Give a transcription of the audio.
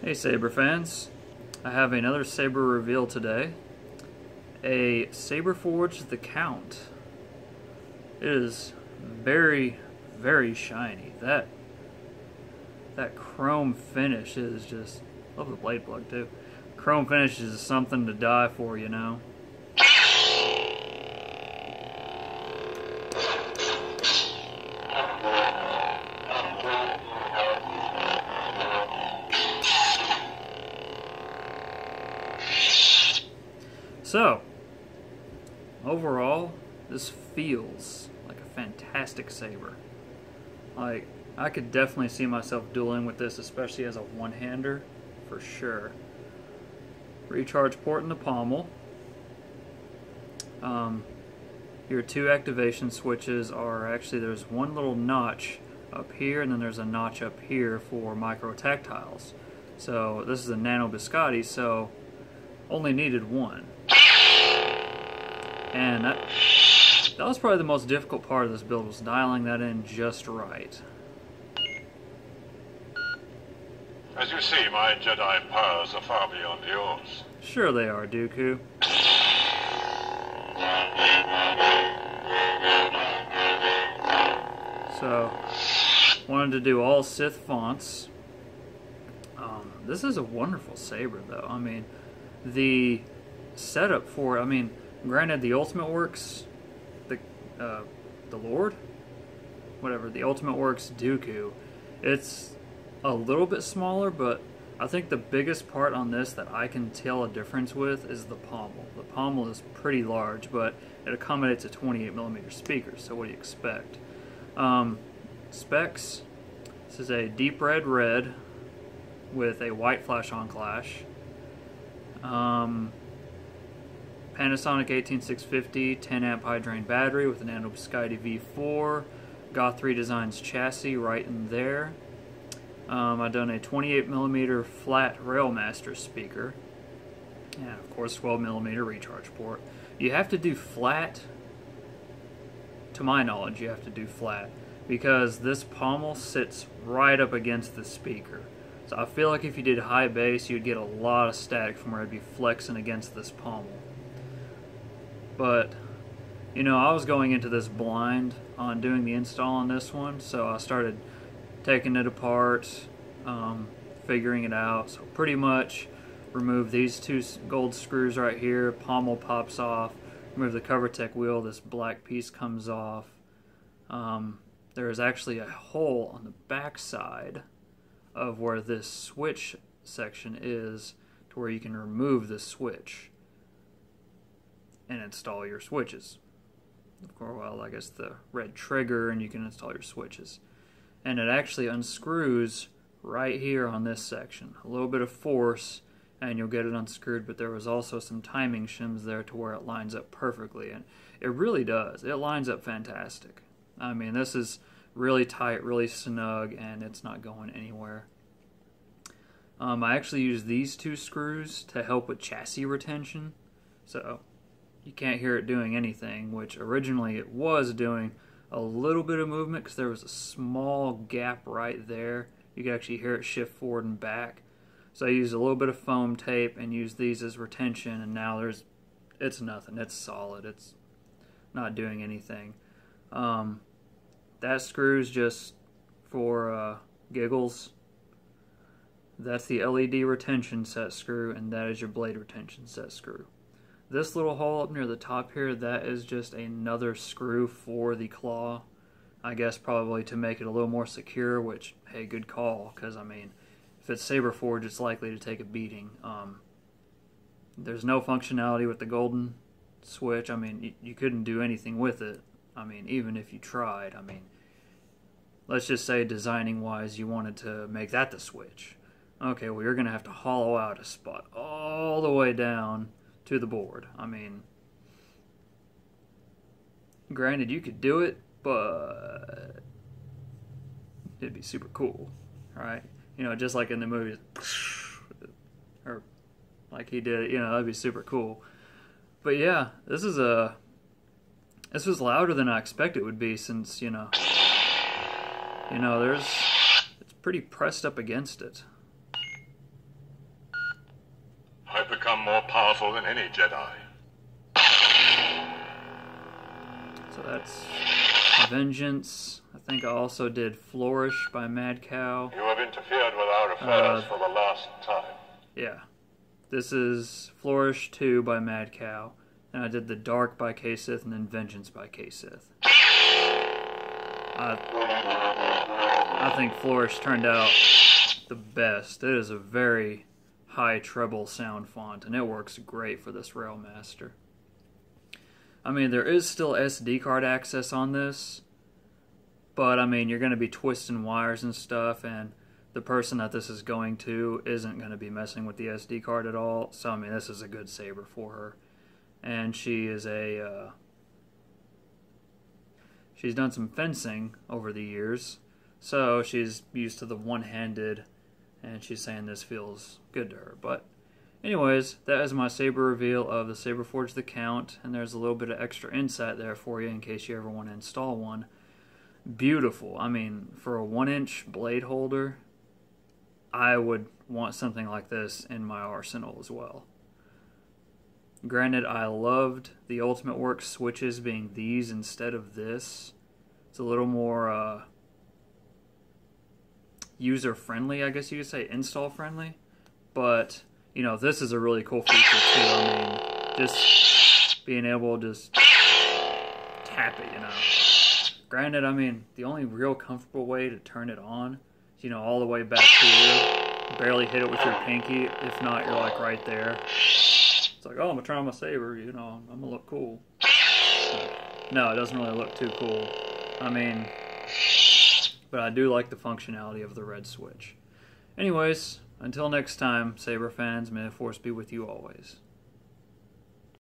Hey Saber fans, I have another Saber reveal today. A Saberforge the Count. It is very, very shiny. That chrome finish is just, love the blade plug too. Chrome finish is something to die for, you know. So, overall, this feels like a fantastic saber. Like, I could definitely see myself dueling with this, especially as a one-hander, for sure. Recharge port in the pommel. Your two activation switches are actually, there's one little notch up here, and then there's a notch up here for micro tactiles. So, this is a nano biscotti, so only needed one. And that was probably the most difficult part of this build, was dialing that in just right. As you see, my Jedi powers are far beyond yours. Sure they are, Dooku. So, wanted to do all Sith fonts. This is a wonderful saber, though. I mean, the setup for it, I mean, granted, the Ultimate Works, the Lord? Whatever, the Ultimate Works Dooku, it's a little bit smaller, but I think the biggest part on this that I can tell a difference with is the pommel. The pommel is pretty large, but it accommodates a 28mm speaker, so what do you expect? Specs, this is a deep red with a white flash-on clash. Panasonic 18650 10 amp high drain battery with an nano biscotti V4. Goth 3 Designs chassis right in there. I've done a 28mm flat Railmaster speaker. And of course 12mm recharge port. You have to do flat, to my knowledge, you have to do flat, because this pommel sits right up against the speaker. So I feel like if you did high bass, you'd get a lot of static from where it'd be flexing against this pommel. But, you know, I was going into this blind on doing the install on this one, so I started taking it apart, figuring it out. So pretty much remove these two gold screws right here, pommel pops off, remove the CoverTech wheel, this black piece comes off. There is actually a hole on the back side of where this switch section is, to where you can remove the switch and install your switches. Of course, well, I guess the red trigger, and you can install your switches. And it actually unscrews right here on this section. A little bit of force and you'll get it unscrewed, but there was also some timing shims there to where it lines up perfectly, and it really does. It lines up fantastic. I mean, this is really tight, really snug, and it's not going anywhere. I actually use these two screws to help with chassis retention, so you can't hear it doing anything, which originally it was doing a little bit of movement because there was a small gap right there. You could actually hear it shift forward and back. So I used a little bit of foam tape and used these as retention, and now it's nothing. It's solid. It's not doing anything. That screw's just for giggles. That's the LED retention set screw, and that is your blade retention set screw. This little hole up near the top here, that is just another screw for the claw. I guess probably to make it a little more secure, which, hey, good call, because, I mean, if it's Saberforge, it's likely to take a beating. There's no functionality with the golden switch. I mean, you couldn't do anything with it. I mean, even if you tried. I mean, let's just say designing-wise, you wanted to make that the switch. Okay, well, you're going to have to hollow out a spot all the way down to the board. I mean, granted, you could do it, but it'd be super cool, right? You know, just like in the movies, or like he did, you know, that'd be super cool. But yeah, this was louder than I expected it would be, since, you know, it's pretty pressed up against it. I've become more powerful than any Jedi. So that's Vengeance. I think I also did Flourish by Mad Cow. You have interfered with our affairs for the last time. Yeah. This is Flourish 2 by Mad Cow. And I did The Dark by K-Sith and then Vengeance by K-Sith. I think Flourish turned out the best. It is a very high treble sound font, and it works great for this Railmaster. I mean, there is still SD card access on this, but I mean, you're going to be twisting wires and stuff, and the person that this is going to isn't going to be messing with the SD card at all, so I mean, this is a good Saber for her. And she is she's done some fencing over the years, so she's used to the one-handed, and she's saying this feels good to her. But anyways, that is my Saber reveal of the Saberforge the Count, and there's a little bit of extra insight there for you in case you ever want to install one. Beautiful. I mean, for a 1-inch blade holder, I would want something like this in my arsenal as well. Granted, I loved the Ultimate Works switches being these instead of this. It's a little more user-friendly, I guess you could say, install-friendly. But, you know, this is a really cool feature too. I mean, just being able to just tap it, you know. Granted, I mean, the only real comfortable way to turn it on is, you know, all the way back here. Barely hit it with your pinky. If not, you're like right there. It's like, oh, I'm going to turn on my Saber, you know, I'm going to look cool. No, it doesn't really look too cool. I mean, but I do like the functionality of the red switch. Anyways, until next time, Saber fans, may the Force be with you always.